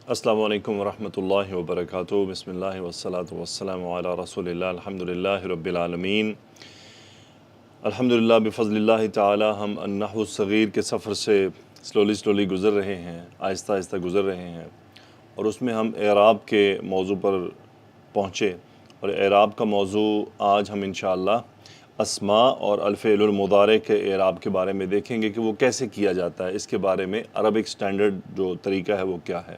السلام علیکم ورحمۃ اللہ وبرکاتہ۔ بسم اللہ والصلاة والسلام علی رسول اللہ الحمدللہ رب العالمین۔ الحمدللہ بفضل اللہ تعالی ہم النحو الصغیر کے سفر سے سلولی گزر رہے ہیں، آہستہ آہستہ گزر رہے ہیں، اور اس میں ہم اعراب کے موضوع پر پہنچے، اور اعراب کا موضوع آج ہم انشاءاللہ اسماء اور الفعل المضارع کے اعراب کے بارے میں دیکھیں گے کہ وہ کیسے کیا جاتا ہے، اس کے بارے میں عربک سٹینڈرڈ جو طریقہ ہے وہ کیا ہے۔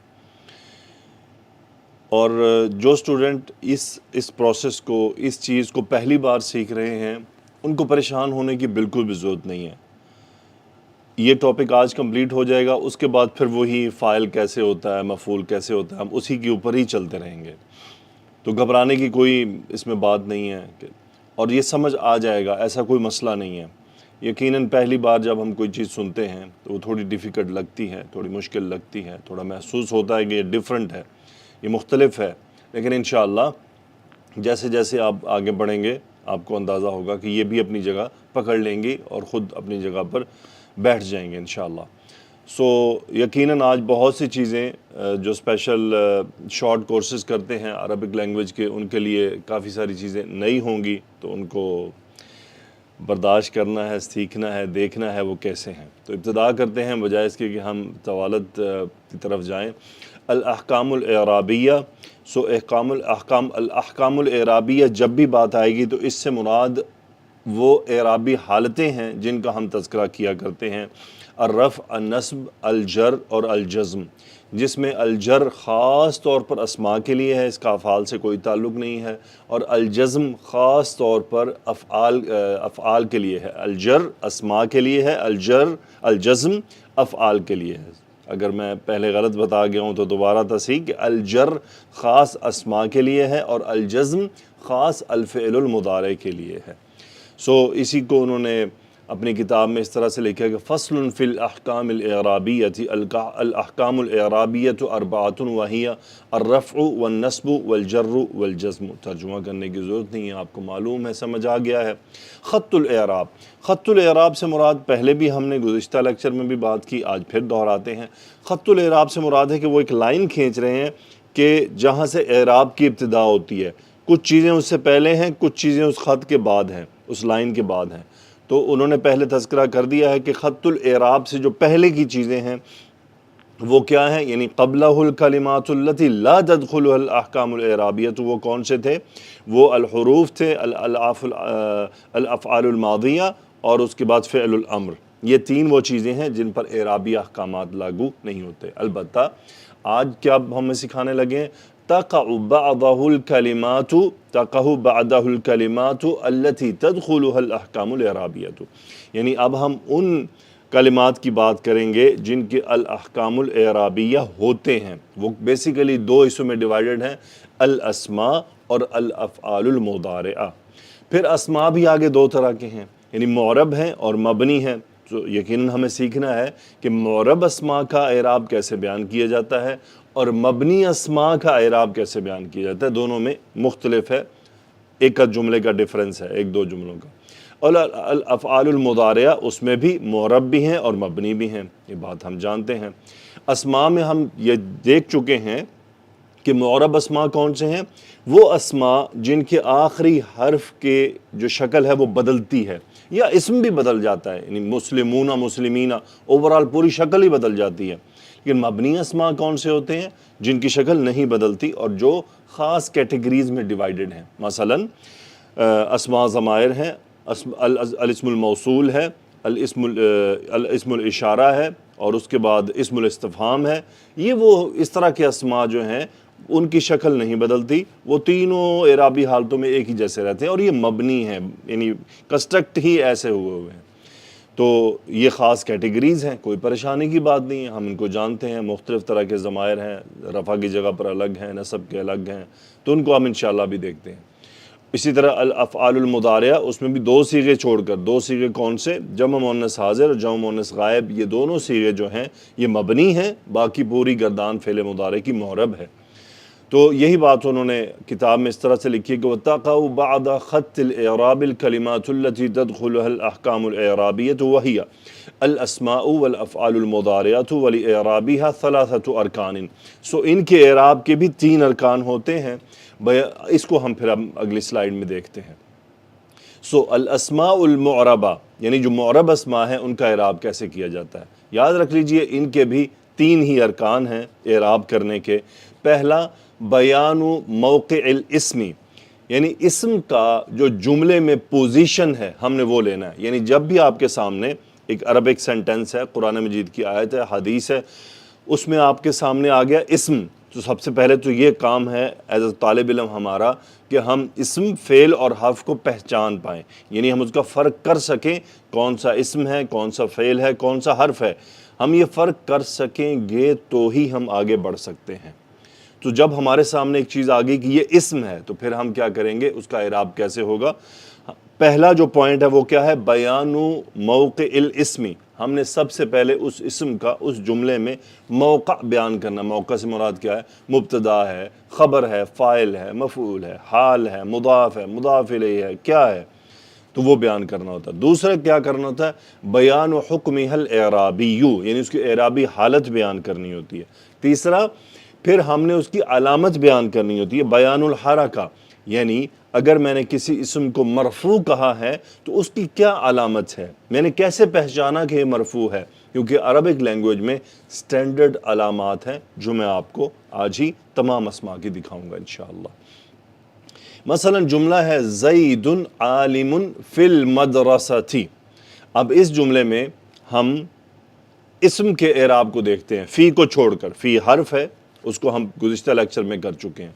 اور جو اسٹوڈنٹ اس پروسیس کو، اس چیز کو پہلی بار سیکھ رہے ہیں، ان کو پریشان ہونے کی بالکل بھی ضرورت نہیں ہے۔ یہ ٹاپک آج کمپلیٹ ہو جائے گا، اس کے بعد پھر وہی فاعل کیسے ہوتا ہے، مفعول کیسے ہوتا ہے، ہم اسی کے اوپر ہی چلتے رہیں گے، تو گھبرانے کی کوئی اس میں بات نہیں ہے، اور یہ سمجھ آ جائے گا، ایسا کوئی مسئلہ نہیں ہے۔ یقیناً پہلی بار جب ہم کوئی چیز سنتے ہیں تو وہ تھوڑی ڈیفیکلٹ لگتی ہے، تھوڑی مشکل لگتی ہے، تھوڑا محسوس ہوتا ہے کہ یہ ڈیفرنٹ ہے، یہ مختلف ہے، لیکن انشاءاللہ جیسے جیسے آپ آگے بڑھیں گے آپ کو اندازہ ہوگا کہ یہ بھی اپنی جگہ پکڑ لیں گی اور خود اپنی جگہ پر بیٹھ جائیں گے انشاءاللہ۔ یقیناً آج بہت سی چیزیں جو اسپیشل شارٹ کورسز کرتے ہیں عربک لینگویج کے، ان کے لیے کافی ساری چیزیں نئی ہوں گی، تو ان کو برداشت کرنا ہے، سیکھنا ہے، دیکھنا ہے وہ کیسے ہیں۔ تو ابتدا کرتے ہیں بجائے اس کے کہ ہم طوالت کی طرف جائیں۔ الاحکام الاعرابیہ، الاحکام الاعرابیہ جب بھی بات آئے گی تو اس سے مراد وہ اعرابی حالتیں ہیں جن کا ہم تذکرہ کیا کرتے ہیں۔ الرفع، النصب، الجر اور الجزم، جس میں الجر خاص طور پر اسماء کے لیے ہے، اس کا افعال سے کوئی تعلق نہیں ہے، اور الجزم خاص طور پر افعال کے لیے ہے۔ الجر اسماء کے لیے ہے، الجزم افعال کے لیے ہے۔ اگر میں پہلے غلط بتا گیا ہوں تو دوبارہ تصحیح کہ الجر خاص اسماء کے لیے ہے اور الجزم خاص الفعل المضارع کے لیے ہے۔ اسی کو انہوں نے اپنی کتاب میں اس طرح سے لکھا کہ فصل فی الاحکام الاعرابیۃ، الاحکام الاعرابیۃ اربعۃ وہی الرفع والنصب والجر والجزم۔ ترجمہ کرنے کی ضرورت نہیں ہے، آپ کو معلوم ہے، سمجھ آ گیا ہے۔ خط الاعراب، خط الاعراب سے مراد پہلے بھی ہم نے گزشتہ لیکچر میں بھی بات کی، آج پھر دہراتے ہیں۔ خط الاعراب سے مراد ہے کہ وہ ایک لائن کھینچ رہے ہیں کہ جہاں سے اعراب کی ابتدا ہوتی ہے، کچھ چیزیں اس سے پہلے ہیں، کچھ چیزیں اس خط کے بعد ہیں، اس لائن کے بعد ہیں۔ تو انہوں نے پہلے تذکرہ کر دیا ہے کہ خط الاعراب سے جو پہلے کی چیزیں ہیں وہ کیا ہیں، یعنی قبلہ الکلمات التی لا تدخلها الاحکام الاعرابیہ، تو وہ کون سے تھے؟ وہ الحروف تھے، الافعال الماضیہ، اور اس کے بعد فعل الامر۔ یہ تین وہ چیزیں ہیں جن پر اعرابی احکامات لاگو نہیں ہوتے۔ البتہ آج کیا ہمیں سکھانے لگے ہیں؟ تقع بعدہ الکلمات التی تدخلها الاحکام الاعرابیہ، یعنی اب ہم ان کلمات کی بات کریں گے جن کے الاحکام الاعرابیہ ہوتے ہیں۔ وہ بیسیکلی دو حصوں میں ڈیوائیڈڈ ہیں، الاسماء اور الافعال المضارعہ۔ پھر اسماء بھی آگے دو طرح کے ہیں، یعنی معرب ہیں اور مبنی ہیں۔ تو یقیناً ہمیں سیکھنا ہے کہ معرب اسماء کا اعراب کیسے بیان کیا جاتا ہے اور مبنی اسماء کا اعراب کیسے بیان کیا جاتا ہے، دونوں میں مختلف ہے، ایک جملے کا ڈیفرنس ہے، ایک دو جملوں کا۔ اور الافعال المضارعہ اس میں بھی معرب بھی ہیں اور مبنی بھی ہیں، یہ بات ہم جانتے ہیں۔ اسماء میں ہم یہ دیکھ چکے ہیں کہ معرب اسماء کون سے ہیں؟ وہ اسماء جن کے آخری حرف کے جو شکل ہے وہ بدلتی ہے، یا اسم بھی بدل جاتا ہے، یعنی مسلمون، مسلمین، اوورال پوری شکل ہی بدل جاتی ہے۔ لیکن مبنی اسماء کون سے ہوتے ہیں؟ جن کی شکل نہیں بدلتی اور جو خاص کیٹیگریز میں ڈیوائیڈڈ ہیں۔ مثلاً اسماء ضمائر ہیں، الاسم الموصول ہے، الاسم الاشارہ ہے، اور اس کے بعد اسم الاستفہام ہے۔ یہ وہ اس طرح کے اسماء جو ہیں ان کی شکل نہیں بدلتی، وہ تینوں اعرابی حالتوں میں ایک ہی جیسے رہتے ہیں، اور یہ مبنی ہیں، یعنی کنسٹرکٹ ہی ایسے ہوئے ہیں۔ تو یہ خاص کیٹیگریز ہیں، کوئی پریشانی کی بات نہیں ہے، ہم ان کو جانتے ہیں۔ مختلف طرح کے ضمائر ہیں، رفع کی جگہ پر الگ ہیں، نصب کے الگ ہیں، تو ان کو ہم انشاءاللہ بھی دیکھتے ہیں۔ اسی طرح الافعال المضارعہ، اس میں بھی دو صیغے چھوڑ کر، دو صیغے کون سے؟ جمع مؤنث حاضر اور جمع مؤنث غائب، یہ دونوں صیغے جو ہیں یہ مبنی ہیں، باقی پوری گردان فعل مضارع کی معرب ہے۔ تو یہی بات انہوں نے کتاب میں اس طرح سے لکھی کہ وَتَقَعُ بَعْدَ خَطِّ الْإِعْرَابِ الْكَلِمَاتُ الَّتِي تَدْخُلُهَا الْأَحْكَامُ الْإِعْرَابِيَّةُ وَهِيَ الْأَسْمَاءُ وَالْأَفْعَالُ الْمُضَارِعَةُ وَلِإِعْرَابِهَا ثَلَاثَةُ أَرْكَانٍ ان کے اعراب کے بھی 3 ارکان ہوتے ہیں، اس کو ہم پھر اگلی سلائیڈ میں دیکھتے ہیں۔ الاسماء المعربہ یعنی جو معرب اسماء ہیں ان کا اعراب کیسے کیا جاتا ہے، یاد رکھ لیجئے ان کے بھی 3 ہی ارکان ہیں اعراب کرنے کے۔ پہلا بیان موقع الاسم، یعنی اسم کا جو جملے میں پوزیشن ہے ہم نے وہ لینا ہے۔ یعنی جب بھی آپ کے سامنے ایک عربک سینٹنس ہے، قرآن مجید کی آیت ہے، حدیث ہے، اس میں آپ کے سامنے آ گیا اسم، تو سب سے پہلے تو یہ کام ہے ایز اے طالب علم ہمارا کہ ہم اسم، فعل اور حرف کو پہچان پائیں، یعنی ہم اس کا فرق کر سکیں کون سا اسم ہے، کون سا فعل ہے، کون سا حرف ہے۔ ہم یہ فرق کر سکیں گے تو ہی ہم آگے بڑھ سکتے ہیں۔ تو جب ہمارے سامنے ایک چیز آ گئی کہ یہ اسم ہے تو پھر ہم کیا کریں گے، اس کا اعراب کیسے ہوگا۔ پہلا جو پوائنٹ ہے وہ کیا ہے، بیان موقع الاسم، ہم نے سب سے پہلے اس اسم کا اس جملے میں موقع بیان کرنا۔ موقع سے مراد کیا ہے، مبتدا ہے، خبر ہے، فاعل ہے، مفعول ہے، حال ہے، مضاف ہے، مضاف الیہ ہے، کیا ہے، تو وہ بیان کرنا ہوتا ہے۔ دوسرا کیا کرنا ہوتا ہے، بیان حکمہ الاعرابی، یعنی اس کی اعرابی حالت بیان کرنی ہوتی ہے۔ تیسرا پھر ہم نے اس کی علامت بیان کرنی ہوتی ہے، بیان الحرکہ، یعنی اگر میں نے کسی اسم کو مرفوع کہا ہے تو اس کی کیا علامت ہے، میں نے کیسے پہچانا کہ یہ مرفوع ہے، کیونکہ عربک لینگویج میں سٹینڈرڈ علامات ہیں جو میں آپ کو آج ہی تمام اسماء کی دکھاؤں گا انشاءاللہ۔ مثلا جملہ ہے زید عالم فی المدرسۃ، اب اس جملے میں ہم اسم کے اعراب کو دیکھتے ہیں، فی کو چھوڑ کر، فی حرف ہے، اس کو ہم گزشتہ لیکچر میں کر چکے ہیں۔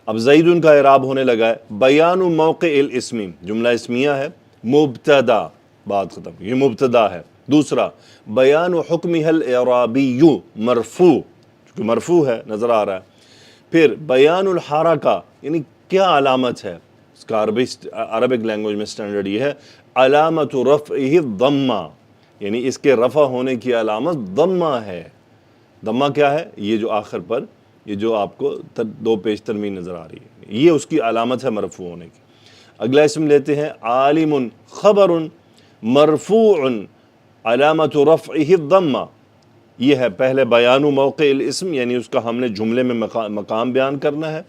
اب زیدن کا اعراب ہونے لگا ہے، بیان موقع الاسم، جملہ اسمیہ ہے، مبتدا، بات ختم، یہ مبتدا ہے۔ دوسرا بیان حکمہ الاعرابی، مرفوع، چونکہ مرفوع ہے نظر آ رہا ہے۔ پھر بیان الحرکہ، یعنی کیا علامت ہے، اس کا عربک لینگویج میں سٹینڈرڈ یہ ہے، علامت رفعہ ضمہ، یعنی اس کے رفع ہونے کی علامت ضمہ ہے۔ ضمہ کیا ہے، یہ جو آخر پر یہ جو آپ کو 2 پیج تنوین نظر آ رہی ہے، یہ اس کی علامت ہے مرفوع ہونے کی۔ اگلا اسم لیتے ہیں عالم خبر مرفوع علامت رفعہ الضمہ، یہ ہے پہلے بیان موقع الاسم، یعنی اس کا ہم نے جملے میں مقام بیان کرنا ہے،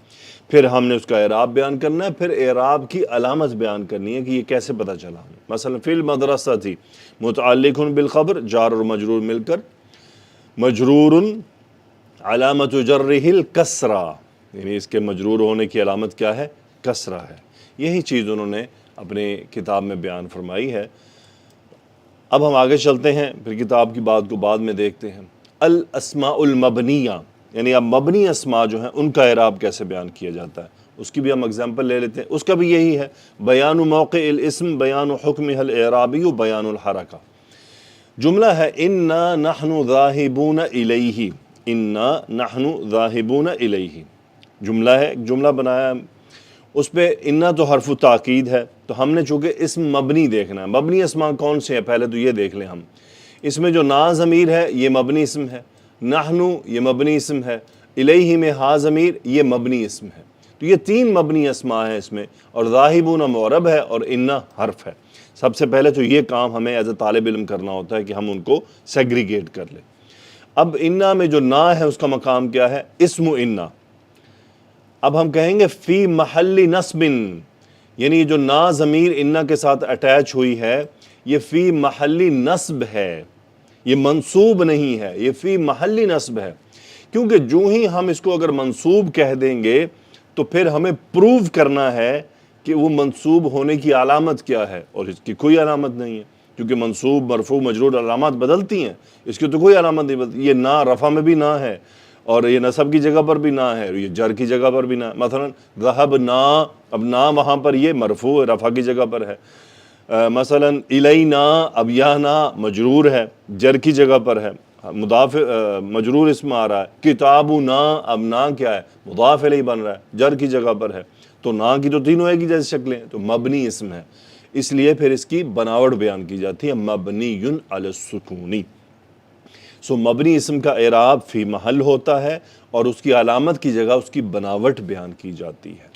پھر ہم نے اس کا اعراب بیان کرنا ہے، پھر اعراب کی علامت بیان کرنی ہے کہ یہ کیسے پتہ چلا ہمیں۔ مثلا فی المدرسہ تھی، متعلق بالخبر، جار اور مجرور مل کر، مجرور علامت جرہ الکسرہ، یعنی اس کے مجرور ہونے کی علامت کیا ہے، کسرہ ہے۔ یہی چیز انہوں نے اپنے کتاب میں بیان فرمائی ہے۔ اب ہم آگے چلتے ہیں، پھر کتاب کی بات کو بعد میں دیکھتے ہیں۔ الاسماء المبنیہ، یعنی اب مبنی اسماء جو ہیں ان کا اعراب کیسے بیان کیا جاتا ہے، اس کی بھی ہم اگزامپل لے لیتے ہیں۔ اس کا بھی یہی ہے، بیان موقع الاسم، بیان حکمہ الاعرابی، بیان الحرکہ۔ جملہ ہے انا نحن ذاہبون الیہ، انا نحن ذاہبون الیہ، جملہ ہے، ایک جملہ بنایا، اس پہ انا تو حرف تاکید ہے، تو ہم نے چونکہ اسم مبنی دیکھنا ہے۔ مبنی اسماء کون سے ہیں، پہلے تو یہ دیکھ لیں ہم۔ اس میں جو نا ضمیر ہے یہ مبنی اسم ہے، نحن یہ مبنی اسم ہے، الیہ میں ہا ضمیر یہ مبنی اسم ہے، تو یہ 3 مبنی اسماء ہیں اس میں، اور ذاہبون معرب ہے اور انا حرف ہے۔ سب سے پہلے تو یہ کام ہمیں ایز اے طالب علم کرنا ہوتا ہے کہ ہم ان کو سیگریگیٹ کر لیں۔ اب انا میں جو نا ہے اس کا مقام کیا ہے، اسم انا۔ اب ہم کہیں گے فی محل نصب، یعنی جو نا ضمیر انا کے ساتھ اٹیچ ہوئی ہے یہ فی محل نصب ہے، یہ منصوب نہیں ہے، یہ فی محل نصب ہے، کیونکہ جو ہی ہم اس کو اگر منصوب کہہ دیں گے تو پھر ہمیں پروو کرنا ہے کہ وہ منصوب ہونے کی علامت کیا ہے، اور اس کی کوئی علامت نہیں ہے، کیونکہ منصوب، مرفوع، مجرور علامات بدلتی ہیں، اس کی تو کوئی علامت نہیں بدلتی۔ یہ نا رفع میں بھی نا ہے، اور یہ نصب کی جگہ پر بھی نا ہے، اور یہ جر کی جگہ پر بھی نا، مثلا ذہب نا، اب نا وہاں پر یہ مرفوع رفع کی جگہ پر ہے۔ مثلا الینا، اب یہ نا مجرور ہے، جر کی جگہ پر ہے، مضاف مجرور اسم آ رہا ہے۔ کتابنا، اب نا کیا ہے، مضاف الیہ بن رہا ہے، جر کی جگہ پر ہے، تو نا کی تو تینوں ایک ہی جیسی شکلیں، تو مبنی اسم ہے، اس لیے پھر اس کی بناوٹ بیان کی جاتی ہے، مبنی علی السکون۔ سو مبنی اسم کا اعراب فی محل ہوتا ہے اور اس کی علامت کی جگہ اس کی بناوٹ بیان کی جاتی ہے۔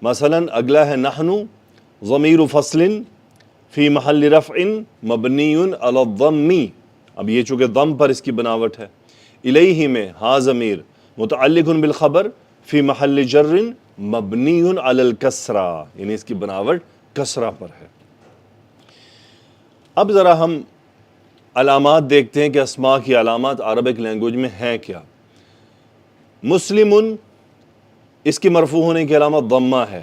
مثلا اگلا ہے نحنو، ضمیر فصل فی محل رفع مبنی علی الضم، اب یہ چونکہ ضم پر اس کی بناوٹ ہے۔ الیہ میں ہا ضمیر متعلق بالخبر فی محل جر مبنی علی الکسرہ، یعنی اس کی بناوٹ کسرہ پر ہے۔ اب ذرا ہم علامات دیکھتے ہیں کہ اسماء کی علامات عربک لینگویج میں ہیں کیا۔ مسلمن، اس کے مرفوع ہونے کی علامت ضمہ ہے۔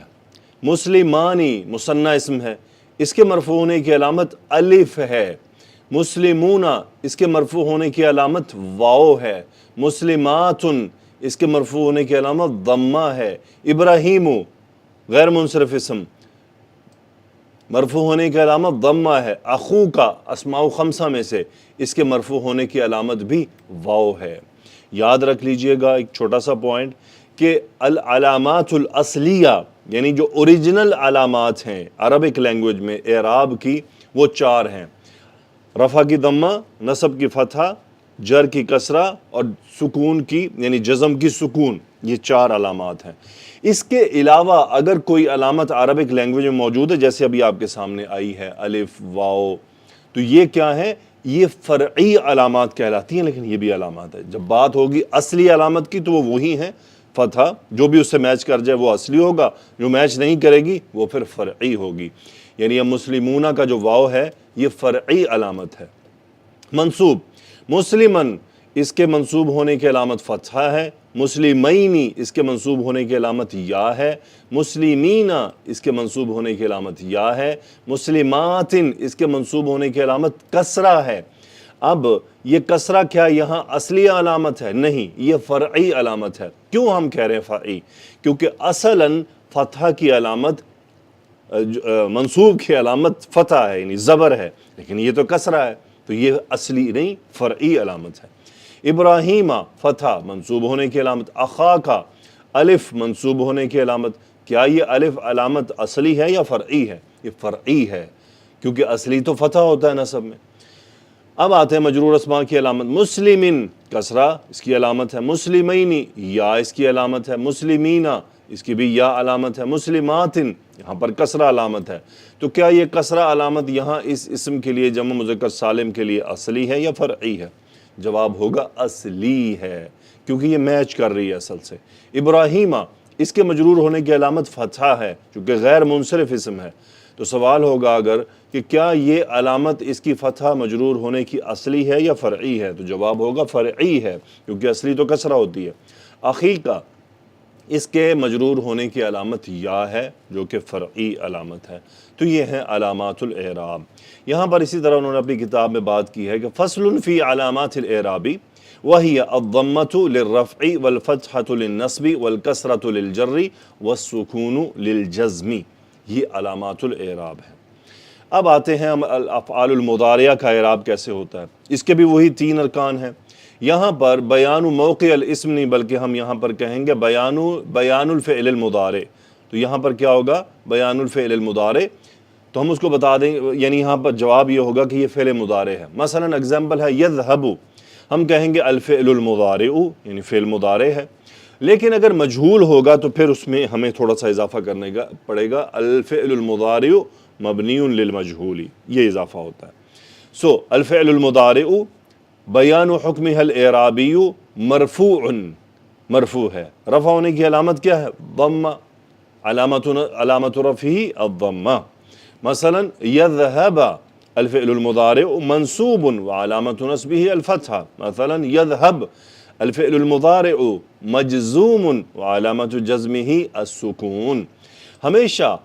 مسلمانی مثنی اسم ہے، اس کے مرفوع ہونے کی علامت الف ہے۔ مسلمون، اس کے مرفوع ہونے کی علامت واو ہے۔ مسلمات، اس کے مرفوع ہونے کی علامت ضمہ ہے۔ ابراہیم، غیر منصرف اسم، مرفوع ہونے کی علامت ضمہ ہے۔ اخو کا اسماء خمسہ میں سے، اس کے مرفوع ہونے کی علامت بھی واو ہے۔ یاد رکھ لیجئے گا ایک چھوٹا سا پوائنٹ کہ العلامات الاصلیہ، یعنی جو اوریجنل علامات ہیں عربک لینگویج میں اعراب کی، وہ چار ہیں: رفع کی ضمہ، نصب کی فتحہ، جر کی کسرہ اور سکون کی یعنی جزم کی سکون، یہ چار علامات ہیں۔ اس کے علاوہ اگر کوئی علامت عربک لینگویج میں موجود ہے، جیسے ابھی آپ کے سامنے آئی ہے الف واو، تو یہ کیا ہے؟ یہ فرعی علامات کہلاتی ہیں، لیکن یہ بھی علامات ہے۔ جب بات ہوگی اصلی علامت کی تو وہ وہی ہیں، فتحہ جو بھی اس سے میچ کر جائے وہ اصلی ہوگا، جو میچ نہیں کرے گی وہ پھر فرعی ہوگی۔ یعنی اب مسلمونہ کا جو واو ہے یہ فرعی علامت ہے۔ منصوب، مسلمن، اس کے منصوب ہونے کی علامت فتحہ ہے۔ مسلمینی، اس کے منصوب ہونے کی علامت یا ہے۔ مسلمین، اس کے منصوب ہونے کی علامت یا ہے۔ مسلمات، اس کے منصوب ہونے کی علامت کسرہ ہے۔ اب یہ کسرہ کیا یہاں اصلی علامت ہے؟ نہیں، یہ فرعی علامت ہے۔ کیوں ہم کہہ رہے ہیں فرعی؟ کیونکہ اصلاً فتحہ کی علامت، منصوب کی علامت فتح ہے، یعنی زبر ہے، لیکن یہ تو کسرہ ہے، تو یہ اصلی نہیں فرعی علامت ہے۔ ابراہیم، فتح منصوب ہونے کی علامت۔ اخاکا، الف منصوب ہونے کی علامت۔ کیا یہ الف علامت اصلی ہے یا فرعی ہے؟ یہ فرعی ہے، کیونکہ اصلی تو فتح ہوتا ہے نصب میں۔ اب آتے ہیں مجرور اسماء کی علامت۔ مسلمن، کسرہ اس کی علامت ہے۔ مسلمینی، یا اس کی علامت ہے۔ مسلمینہ، اس کی بھی یا علامت ہے۔ مسلمات، یہاں پر کسرہ علامت ہے۔ تو کیا یہ کسرہ علامت یہاں اس اسم کے لیے، جمع مذکر سالم کے لیے، اصلی ہے یا فرعی ہے؟ جواب ہوگا اصلی ہے، کیونکہ یہ میچ کر رہی ہے اصل سے۔ ابراہیمہ، اس کے مجرور ہونے کی علامت فتحہ ہے، چونکہ غیر منصرف اسم ہے۔ تو سوال ہوگا اگر کہ کیا یہ علامت اس کی فتحہ مجرور ہونے کی اصلی ہے یا فرعی ہے؟ تو جواب ہوگا فرعی ہے، کیونکہ اصلی تو کسرہ ہوتی ہے۔ اخیکہ، اس کے مجرور ہونے کی علامت یا ہے، جو کہ فرعی علامت ہے۔ تو یہ ہیں علامات الاعراب۔ یہاں پر اسی طرح انہوں نے اپنی کتاب میں بات کی ہے کہ فصل فی علامات الاعراب وهي الضمة للرفع والفتحة للنصب والكسرة للجر والسکون للجزم، یہ علامات الاعراب ہے۔ اب آتے ہیں ہم الافعال المضارعہ کا اعراب کیسے ہوتا ہے۔ اس کے بھی وہی تین ارکان ہیں۔ یہاں پر بیان موقع الاسم نہیں، بلکہ ہم یہاں پر کہیں گے بیان الفعل المضارع۔ تو یہاں پر کیا ہوگا؟ بیان الفعل المضارع، تو ہم اس کو بتا دیں، یعنی یہاں پر جواب یہ ہوگا کہ یہ فعل مضارع ہے۔ مثلا اگزامپل ہے یذهب، ہم کہیں گے الفعل المضارع، یعنی فعل مضارع ہے۔ لیکن اگر مجہول ہوگا تو پھر اس میں ہمیں تھوڑا سا اضافہ کرنے کا پڑے گا، الفعل المضارع مبنی للمجہول، یہ اضافہ ہوتا ہے۔ الفعل المضارع بیان حکمہ الاعرابی مرفوع، مرفوع ہے، رفع ہونے کی علامت کیا ہے؟ ضمہ، علامت رفعہ الضمہ۔ مثلا یذهب الفعل المضارع منصوب وعلامت نصبه الفتحہ۔ مثلا یذهب الفعل المضارع مجزوم وعلامت جزمه السکون۔ ہمیشہ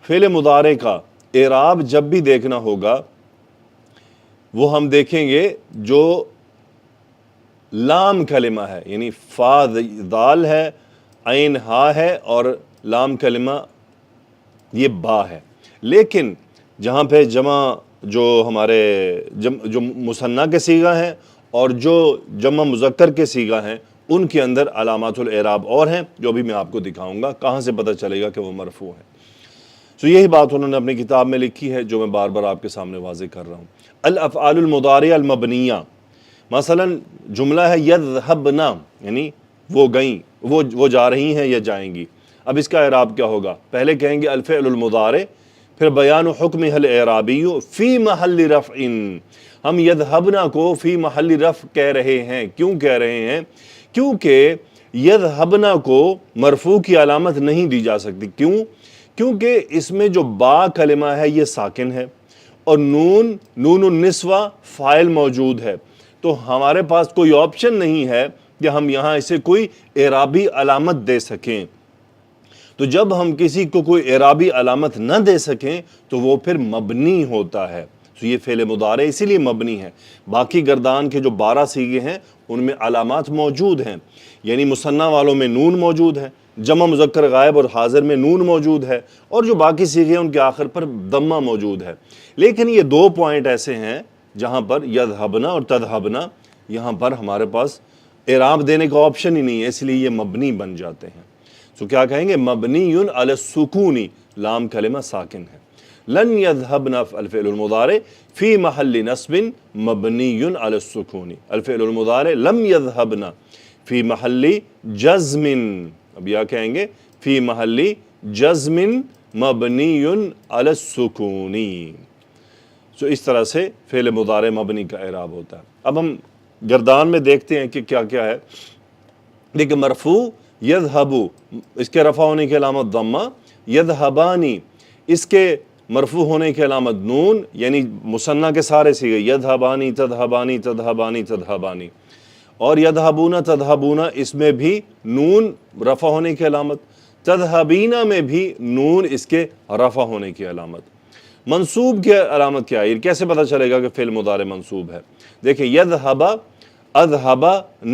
فعل مضارع کا اعراب جب بھی دیکھنا ہوگا وہ ہم دیکھیں گے جو لام کلمہ ہے، یعنی فا دال ہے، عین ہا ہے، اور لام کلمہ یہ با ہے۔ لیکن جہاں پہ جمع جو ہمارے جو مثنیٰ کے صیغہ ہیں اور جو جمع مذکر کے صیغہ ہیں، ان کے اندر علامات الاعراب اور ہیں، جو بھی میں آپ کو دکھاؤں گا۔ کہاں سے پتہ چلے گا کہ وہ مرفوع ہے؟ یہی بات انہوں نے اپنی کتاب میں لکھی ہے، جو میں بار بار آپ کے سامنے واضح کر رہا ہوں۔ الافعال المضارعہ المبنیہ مثلا جملہ ہے یذهبنا، یعنی وہ گئیں، وہ جا رہی ہیں یا جائیں گی. اب اس کا اعراب کیا ہوگا؟ پہلے کہیں گے الفعل المضارع، پھر بیان حکمہ الاعرابی فی محل رفع. ہم یذهبنا کو فی محل رفع کہہ رہے ہیں. کیوں کہہ رہے ہیں؟ کیونکہ یذهبنا کو مرفوع کی علامت نہیں دی جا سکتی. کیوں؟ کیونکہ اس میں جو با کلمہ ہے یہ ساکن ہے، اور نون النسوہ فاعل موجود ہے، تو ہمارے پاس کوئی آپشن نہیں ہے کہ ہم یہاں اسے کوئی اعرابی علامت دے سکیں. تو جب ہم کسی کو کوئی اعرابی علامت نہ دے سکیں تو وہ پھر مبنی ہوتا ہے. تو یہ فعل مضارع اسی لیے مبنی ہے. باقی گردان کے جو 12 صیغے ہیں ان میں علامات موجود ہیں، یعنی مثنیٰ والوں میں نون موجود ہے، جمع مذکر غائب اور حاضر میں نون موجود ہے، اور جو باقی صیغے ہیں ان کے آخر پر ضمہ موجود ہے. لیکن یہ 2 پوائنٹ ایسے ہیں جہاں پر یذهبنا اور تذهبنا، یہاں پر ہمارے پاس اعراب دینے کا آپشن ہی نہیں ہے، اس لیے یہ مبنی بن جاتے ہیں. تو کیا کہیں گے؟ مبنی علی السکون، لام کلمہ ساکن ہے. لن یذهبنا الفعل المضارع فی محل نصب مبنی علی السکون. الفعل المضارع لم یذهبنا فی محل جزم، اب یا کہیں گے فی محل جزم مبنی علی السکون. تو اس طرح سے فعل مضارع مبنی کا اعراب ہوتا ہے. اب ہم گردان میں دیکھتے ہیں کہ کیا کیا ہے. دیکھیں مرفوع یذهبو، اس کے رفع ہونے کی علامت ضمہ. یذهبانی، اس کے مرفوع ہونے کی علامت نون، یعنی مثنیٰ کے سارے صیغے یذهبانی تذهبانی تذهبانی تذهبانی. اور یذهبون تذهبون، اس میں بھی نون رفع ہونے کی علامت. تذهبین میں بھی نون اس کے رفع ہونے کی علامت. منصوب کی علامت کیا ہے؟ کیسے پتہ چلے گا کہ فعل مضارع منصوب ہے؟ دیکھیں یذهب، اذهب،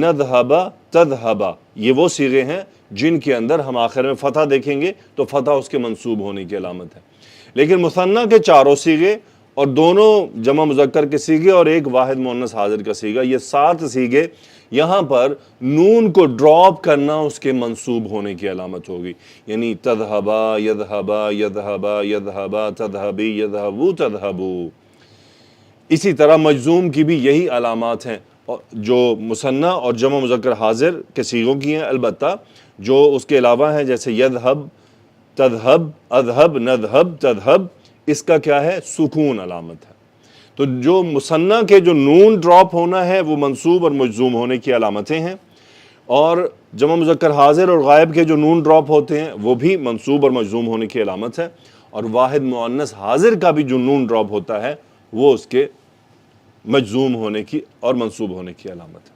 نذهب، تذهب، یہ وہ صیغے ہیں جن کے اندر ہم آخر میں فتح دیکھیں گے تو فتح اس کے منصوب ہونے کی علامت ہے. لیکن مثنیٰ کے 4 صیغے اور دونوں جمع مذکر کے صیغے اور ایک واحد مؤنث حاضر کا صیغہ، یہ 7 صیغے، یہاں پر نون کو ڈراپ کرنا اس کے منصوب ہونے کی علامت ہوگی. یعنی تذهبا، یذهبا، یذهبا، یذهبا، تذهبی، یذهبو، تذهبو. اسی طرح مجزوم کی بھی یہی علامات ہیں جو مثنیٰ اور جمع مذکر حاضر کے صیغوں کی ہیں، البتہ جو اس کے علاوہ ہیں جیسے یذهب، تذهب، اذهب، نذهب، تذهب، اس کا کیا ہے؟ سکون علامت ہے. تو جو مثنیٰ کے جو نون ڈراپ ہونا ہے وہ منصوب اور مجزوم ہونے کی علامتیں ہیں، اور جمع مذکر حاضر اور غائب کے جو نون ڈراپ ہوتے ہیں وہ بھی منصوب اور مجزوم ہونے کی علامت ہے، اور واحد مؤنث حاضر کا بھی جو نون ڈراپ ہوتا ہے وہ اس کے مجزوم ہونے کی اور منصوب ہونے کی علامت ہے.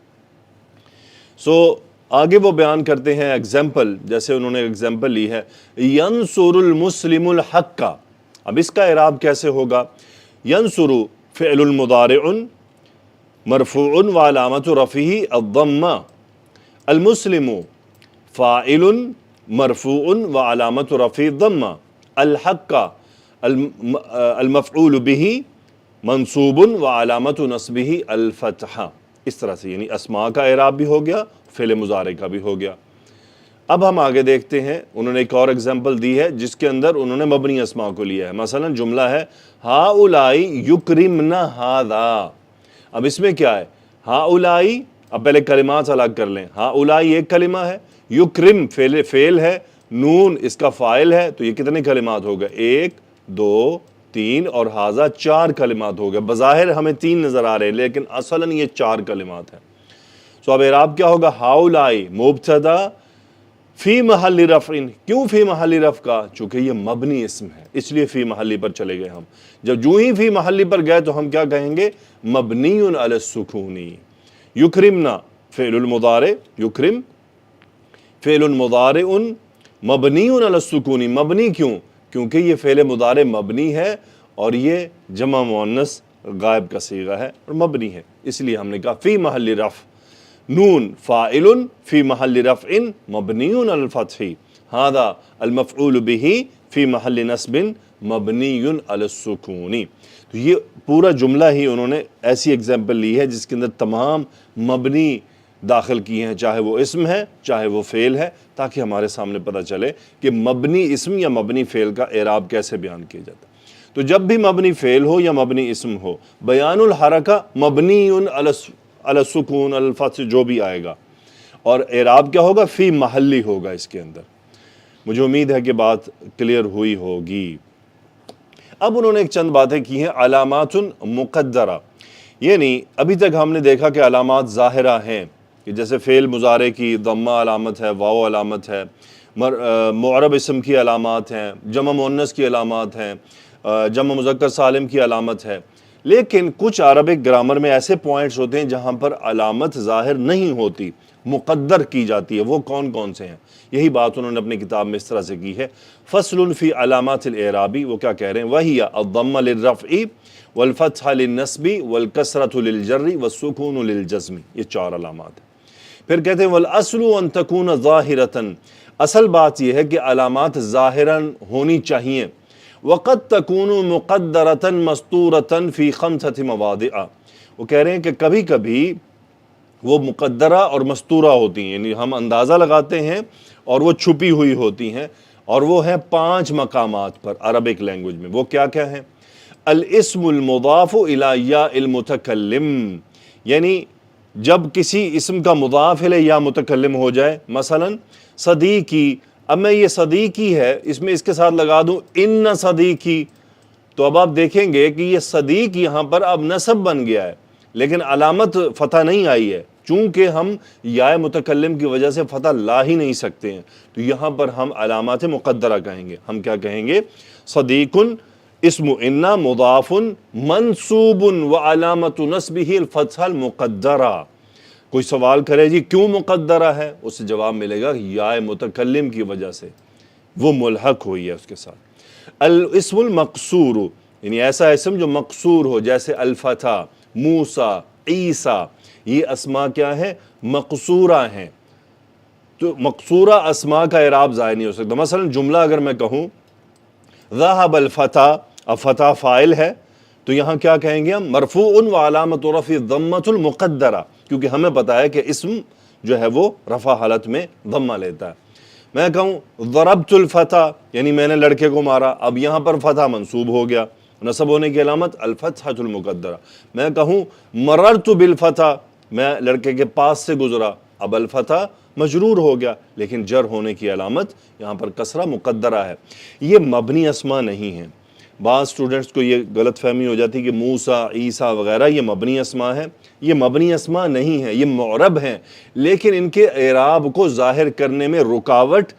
آگے وہ بیان کرتے ہیں ایگزامپل، جیسے انہوں نے ایگزامپل لی ہے ینصر المسلم الحق کا. اب اس کا اعراب کیسے ہوگا؟ ینصر فعل المضارع مرفوع وعلامت رفعہ الضمہ، المسلم فاعل مرفوع وعلامت رفعہ الضمہ، الحق المفعول به منصوب وعلامت نصبہ الفتحہ. اس طرح سے یعنی اسماء کا اعراب بھی ہو گیا، فعل مضارع کا بھی ہو گیا. اب ہم آگے دیکھتے ہیں، انہوں نے ایک اور ایگزامپل دی ہے جس کے اندر انہوں نے مبنی اسماء کو لیا ہے. مثلا جملہ ہے ہؤلاء یکرمن ھذا. اب اس میں کیا ہے؟ ہؤلاء، اب پہلے کلمات الگ کر لیں. ہؤلاء ایک کلمہ ہے، یکرم فعل ہے، نون اس کا فاعل ہے، تو یہ کتنے کلمات ہو گئے؟ 1 2 3 اور ھذا 4 کلمات ہو گئے. بظاہر ہمیں 3 نظر آ رہے ہیں لیکن اصلاً یہ 4 کلمات ہیں. اب اعراب کیا ہوگا؟ ہؤلاء مبتدا فی محل رفع. کیوں فی محل رفع کا؟ چونکہ یہ مبنی اسم ہے، اس لیے فی محلی پر چلے گئے ہم. جب جو ہی فی محلی پر گئے تو ہم کیا کہیں گے؟ مبنی علی السکون. یکرمنا فعل المضارع، یکرم فعل مضارع مبنی علی السکون. مبنی کیوں؟ کیونکہ یہ فعل مضارع مبنی ہے اور یہ جمع مؤنث غائب کا صیغہ ہے اور مبنی ہے، اس لیے ہم نے کہا فی محل رفع. نون فاعل فی محل رفع مبنی علی الفتح، ھذا المفعول به فی محل نصب مبنی علی السکون. تو یہ پورا جملہ ہی انہوں نے ایسی ایگزامپل لی ہے جس کے اندر تمام مبنی داخل کیے ہیں، چاہے وہ اسم ہے چاہے وہ فعل ہے، تاکہ ہمارے سامنے پتہ چلے کہ مبنی اسم یا مبنی فعل کا اعراب کیسے بیان کیا جاتا ہے. تو جب بھی مبنی فعل ہو یا مبنی اسم ہو، بیان الحرکہ مبنی علی السکون الفتح جو بھی آئے گا، اور اعراب کیا ہوگا؟ فی محلی ہوگا اس کے اندر۔ مجھے امید ہے کہ بات کلیئر ہوئی ہوگی۔ اب انہوں نے ایک چند باتیں کی ہیں، علامات مقدرہ، یعنی ابھی تک ہم نے دیکھا کہ علامات ظاہرہ ہیں، کہ جیسے فعل مضارع کی ضمہ علامت ہے، واو علامت ہے، معرب اسم کی علامات ہیں، جمع مؤنث کی علامات ہیں، جمع مذکر سالم کی علامت ہے۔ لیکن کچھ عربک گرامر میں ایسے پوائنٹس ہوتے ہیں جہاں پر علامت ظاہر نہیں ہوتی، مقدر کی جاتی ہے۔ وہ کون کون سے ہیں؟ یہی بات انہوں نے اپنی کتاب میں اس طرح سے کی ہے، فصل فی علامات الاعرابی۔ وہ کیا کہہ رہے ہیں؟ وہی الضمہ للرفع والفتحہ للنصب والکسرۃ للجر والسکون للجزم۔ یہ 4 علامات ہیں۔ پھر کہتے ہیں والاصل ان تکون ظاہرۃ، اصل بات یہ ہے کہ علامات ظاہراً ہونی چاہیے، وقد تکون مقدرۃ مستورۃ فی 5 مواضع۔ وہ کہہ رہے ہیں کہ کبھی کبھی وہ مقدرہ اور مستورہ ہوتی ہیں، یعنی ہم اندازہ لگاتے ہیں اور وہ چھپی ہوئی ہوتی ہیں، اور وہ ہیں 5 مقامات پر عربک لینگویج میں۔ وہ کیا کیا ہیں؟ الاسم المضاف الی یا المتکلم، یعنی جب کسی اسم کا مضاف الی یا متکلم ہو جائے، مثلا صدیقی، اب میں یہ صدیقی ہے اس میں اس کے ساتھ لگا دوں ان صدیقی، تو اب آپ دیکھیں گے کہ یہ صدیق یہاں پر اب نسب بن گیا ہے، لیکن علامت فتح نہیں آئی ہے، چونکہ ہم یا متکلم کی وجہ سے فتح لا ہی نہیں سکتے ہیں، تو یہاں پر ہم علامات مقدرہ کہیں گے۔ ہم کیا کہیں گے؟ صدیق اسم ان مضاف منصوب وعلامت نصبہ الفتحہ المقدرہ۔ کوئی سوال کرے جی کیوں مقدرہ ہے، اس سے جواب ملے گا یا متکلم کی وجہ سے وہ ملحق ہوئی ہے اس کے ساتھ۔ الاسم المقصور، یعنی ایسا اسم جو مقصور ہو، جیسے الفتح، موسیٰ، عیسیٰ، یہ اسماء کیا ہیں؟ مقصورہ ہیں۔ تو مقصورہ اسماء کا اعراب ظاہر نہیں ہو سکتا۔ مثلا جملہ اگر میں کہوں ذهب الفتح، اب فتح فاعل ہے، تو یہاں کیا کہیں گے ہم؟ مرفوع وعلامت رفعہ الضمۃ المقدرہ، کیونکہ ہمیں پتا ہے کہ اسم جو ہے وہ رفع حالت میں ضمہ لیتا ہے۔ میں کہوں ضربت الفتح، یعنی میں نے لڑکے کو مارا، اب یہاں پر فتح منصوب ہو گیا، نصب ہونے کی علامت الفتحۃ المقدرہ۔ میں کہوں مررت بالفتح، میں لڑکے کے پاس سے گزرا، اب الفتح مجرور ہو گیا، لیکن جر ہونے کی علامت یہاں پر کسرہ مقدرہ ہے۔ یہ مبنی اسماء نہیں ہیں۔ بعض اسٹوڈنٹس کو یہ غلط فہمی ہو جاتی ہے کہ موسیٰ، عیسیٰ وغیرہ یہ مبنی اسماء ہیں۔ یہ مبنی اسماء نہیں ہیں، یہ معرب ہیں، لیکن ان کے اعراب کو ظاہر کرنے میں رکاوٹ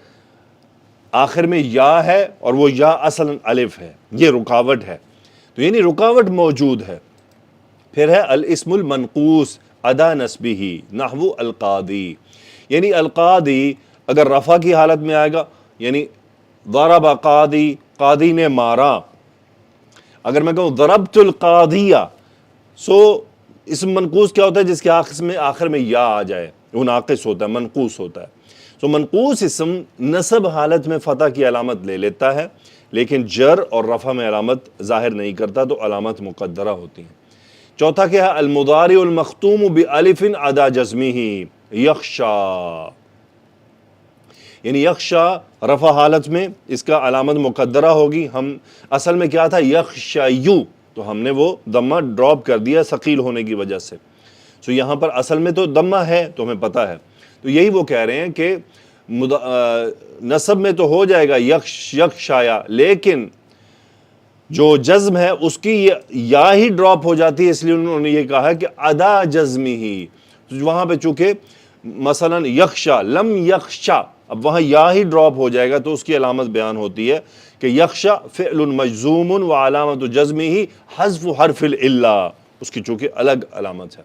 آخر میں یا ہے، اور وہ یا اصلا الف ہے، یہ رکاوٹ ہے، تو یعنی رکاوٹ موجود ہے۔ پھر ہے الاسم المنقوص ادا نسبہ نحو القاضی، یعنی القاضی اگر رفع کی حالت میں آئے گا، یعنی ضرب قاضی، قاضی نے مارا۔ اگر میں کہوں ضربت القاضیہ، سو اسم منقوص کیا ہوتا ہے؟ جس کے آخر میں یا آ جائے، وہ ناقص ہوتا ہے، منقوص ہوتا ہے۔ سو منقوص اسم نصب حالت میں فتح کی علامت لے لیتا ہے، لیکن جر اور رفع میں علامت ظاہر نہیں کرتا، تو علامت مقدرہ ہوتی ہیں۔ چوتھا کیا ہے؟ المضارع المختوم بألف عدا جزمہ یخشا، یعنی یخشا رفع حالت میں اس کا علامت مقدرہ ہوگی۔ ہم اصل میں کیا تھا؟ یخشیو، تو ہم نے وہ ضمہ ڈراپ کر دیا ثقیل ہونے کی وجہ سے۔ سو یہاں پر اصل میں تو ضمہ ہے، تو ہمیں پتہ ہے، تو یہی وہ کہہ رہے ہیں کہ نصب میں تو ہو جائے گا یخشایا، لیکن جو جزم ہے اس کی یا ہی ڈراپ ہو جاتی ہے، اس لیے انہوں نے یہ کہا کہ ادا جزمی ہی، وہاں پہ چونکہ مثلا یخشا لم یخشا، اب وہاں یا ہی ڈراپ ہو جائے گا، تو اس کی علامت بیان ہوتی ہے کہ یخشا فعل مجزوم وعلامت جزمہ حذف حرف العلہ، اس کی چونکہ الگ علامت ہے۔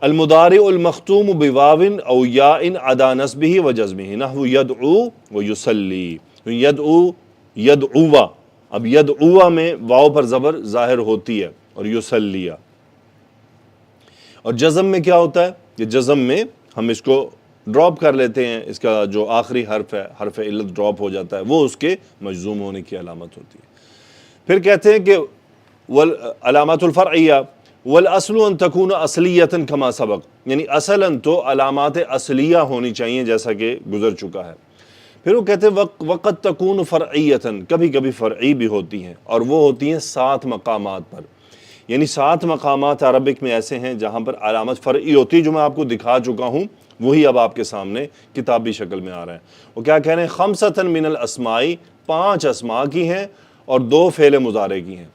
المضارع المختوم بواو او یاء عدا نصبہ وجزمہ نحو یدعو ویصلی، یدعو یدعوا، اب یدعوا میں واو پر زبر ظاہر ہوتی ہے، اور یصلیہ۔ اور جزم میں کیا ہوتا ہے؟ کہ جزم میں ہم اس کو ڈراپ کر لیتے ہیں، اس کا جو آخری حرف ہے، حرف علت ڈراپ ہو جاتا ہے، وہ اس کے مجزوم ہونے کی علامت ہوتی ہے۔ پھر کہتے ہیں کہ علامات الفرعیہ والاصل ان تکون اصلیۃ کما سبق، یعنی اصلاً تو علامات اصلیہ ہونی چاہیے جیسا کہ گزر چکا ہے۔ پھر وہ کہتے ہیں وقت تکون فرعیۃ، کبھی کبھی فرعی بھی ہوتی ہیں، اور وہ ہوتی ہیں 7 مقامات پر، یعنی 7 مقامات عربک میں ایسے ہیں جہاں پر علامت فرعی ہوتی ہے، جو میں آپ کو دکھا چکا ہوں، وہی اب آپ کے سامنے کتابی شکل میں آ رہا ہے۔ وہ کیا کہہ رہے ہیں؟ خمسۃ من الاسماء، 5 اسماء کی ہیں اور 2 فعل مضارع کی ہیں۔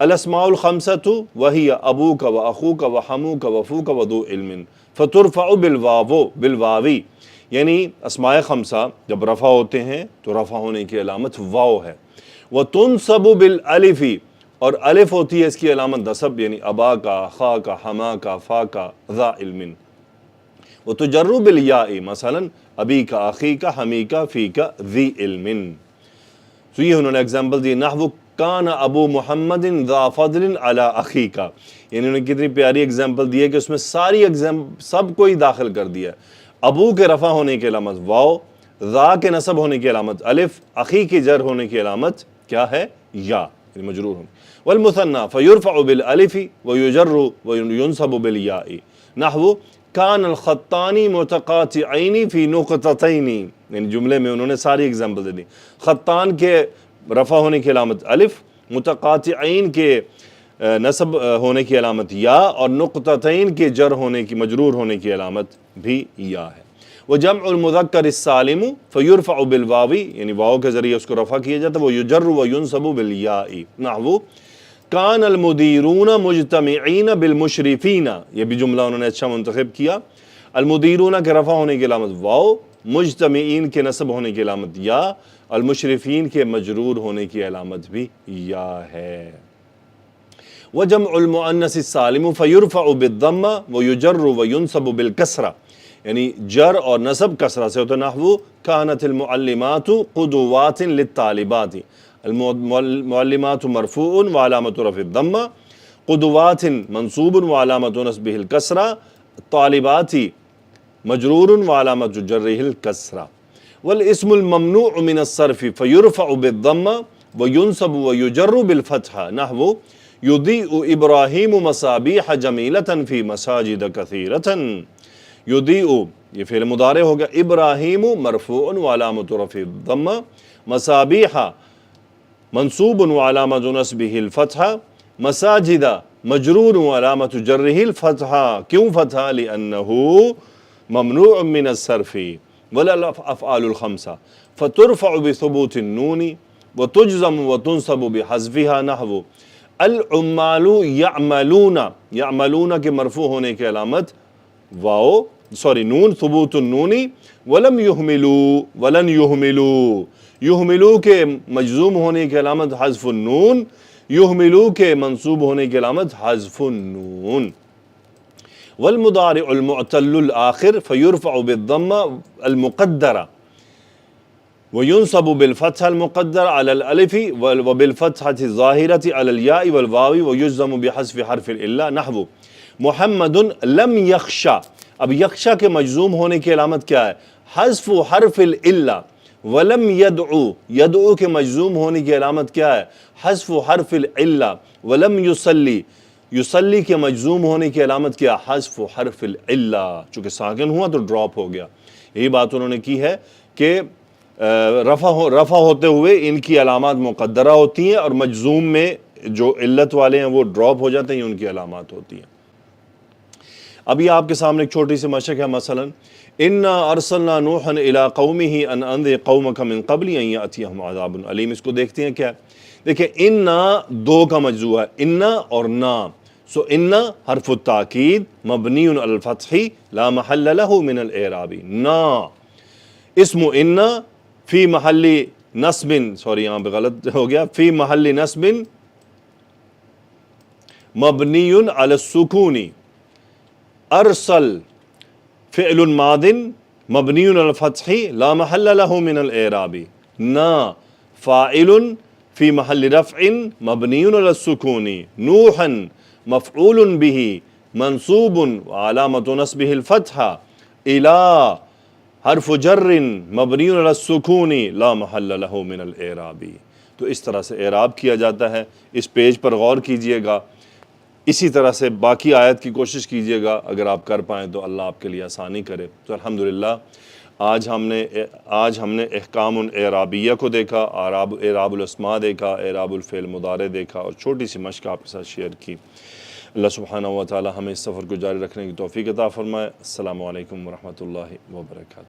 الاسماء الخمسۃ وہی ابوک و اخوک و حموک و فوک و ذو علم فترفع بالواوی، یعنی اسماء خمسہ جب رفع ہوتے ہیں تو رفع ہونے کی علامت واو ہے۔ وتنصب بالالف، اور الف ہوتی ہے اس کی علامت نصب، یعنی ابا کا، خا کا، حما کا، فا کا، ذا علم۔ وتجر بالیاء، مثلا ابی کا، اخی کا، حمی کا، فی کا، ذی علم۔ تو یہ انہوں نے اگزامپل دی، نحو کان ابو محمد ذا فضل علی اخی کا، یعنی انہوں نے کتنی پیاری اگزامپل دی ہے کہ اس میں ساری سب کو ہی داخل کر دیا ہے۔ ابو کے رفع ہونے کی علامت واو، ذا کے نصب ہونے کی علامت الف، اخی کی جر ہونے کی علامت کیا ہے؟ یا، یعنی مجرور ہونے۔ والمثنى فيرفع بالالف ويجر وينصب بالياء، نحو کان الخطان متقاطعین فی نقطتین، یعنی جملے میں انہوں نے ساری اگزامپل دے دی۔ خطان کے رفع ہونے کی علامت الف، متقاطعین کے نصب ہونے کی علامت یا، اور نقطتین کے جر ہونے کی، مجرور ہونے کی علامت بھی یا ہے۔ وجمع المذکر السالم فیرفع بالواو، یعنی واو کے ذریعے اس کو رفع کیا جاتا ہے، ویجر وینصب بالیاء، نحو کان المدیرون مجتمعین بالمشرفین، یہ بھی جملہ انہوں نے اچھا منتخب کیا۔ المدیرون کے رفع ہونے کی علامت واو، مجتمعین کے نصب ہونے کی علامت یا، المشرفین کے مجرور ہونے کی علامت بھی یا ہے۔ وجمع المؤنث السالم فیرفع بالضمہ ویجر وینصب بالکسرہ، یعنی جر اور نصب کسرہ سے ہوتا ہے، نحو کانت المعلمات قدوات للطالبات، المعلمات مرفوع وعلامت رفع الضمہ، قدوات منصوب وعلامت نصبہ الکسرہ، طالبات مجرور وعلامت جرہ الکسرہ۔ والاسم الممنوع من الصرف فیرفع بالضمہ وینصب ویجر بالفتحہ، نحو یضیء ابراہیم مصابیح جمیلۃ فی مساجد کثیرۃ۔ یضیء یہ فعل مضارع ہو گیا، ابراہیم مرفوع وعلامت رفع الضمہ، مصابیح منصوب وعلامت نصبہ الفتحہ، مساجد مجرور وعلامت جرہ الفتحہ۔ کیوں فتحہ؟ لأنہ ممنوع من الصرف۔ والافعال الخمسہ فترفع بثبوت النون وتجزم وتنصب بحذفها، نحو العمال یعملون، یعملون کے مرفوع ہونے کی علامت نون، ثبوت النون، ولم یحملوا، ولن یحملوا، یحملوا کے مجزوم ہونے کی علامت حذف النون، یحملوا کے منصوب ہونے کی علامت حذف النون۔ والمضارع المعتل الآخر فيرفع بالضمة المقدرة وينصب بالفتحة المقدرة على الألف وبالفتحة الظاهرة على الياء والواو ويجزم بحذف حرف الإلا، نحو محمد لم يخشى۔ اب یخشا کے مجزوم ہونے کی علامت کیا ہے؟ حذف حرف الإلا۔ ولم يدعو، يدعو کے مجزوم ہونے کی علامت کیا ہے؟ حذف حرف الإلا۔ ولم يصلي، یصلی کے مجزوم ہونے کی علامت کیا؟ حذف حرف العلہ، چونکہ ساکن ہوا تو ڈراپ ہو گیا۔ یہی بات انہوں نے کی ہے کہ رفع ہوتے ہوئے ان کی علامات مقدرہ ہوتی ہیں، اور مجزوم میں جو علت والے ہیں وہ ڈراپ ہو جاتے ہیں، یہ ان کی علامات ہوتی ہیں۔ اب یہ آپ کے سامنے ایک چھوٹی سی مشق ہے، مثلا انا ارسلنا نوحا الی قومہ ان انذر قومک من قبل ان یاتیہم عذاب علیم۔ اس کو دیکھتے ہیں کیا ہے؟ دیکھیں انا 2 کا مجزوم ہے، انا اور نا۔ سو انا حرف التاکید مبنی علی الفتح لا محل له من الاعراب، نا اسم انا فی محل نصب، سوری یہاں پہ غلط ہو گیا، فی محل نصب مبنی علی السکون، ارسل فعل ماض مبنی علی الفتح لا محل له من الاعراب، نا فاعل فی محل رفع مبنی علی السکون، نوحا مفعول به منصوب وعلامت نصبه الفتحہ، الى حرف جر مبنی علی السکون لا محل له من الاعراب۔ تو اس طرح سے اعراب کیا جاتا ہے۔ اس پیج پر غور کیجئے گا، اسی طرح سے باقی آیت کی کوشش کیجئے گا، اگر آپ کر پائیں تو اللہ آپ کے لیے آسانی کرے۔ تو الحمدللہ آج ہم نے احکام الاعرابیہ کو دیکھا، اعراب الاسماء دیکھا، اعراب الفعل مضارع دیکھا، اور چھوٹی سی مشق آپ کے ساتھ شیئر کی۔ اللہ سبحانہ و تعالی ہمیں اس سفر کو جاری رکھنے کی توفیق عطا فرمائے۔ السلام علیکم ورحمۃ اللہ وبرکاتہ۔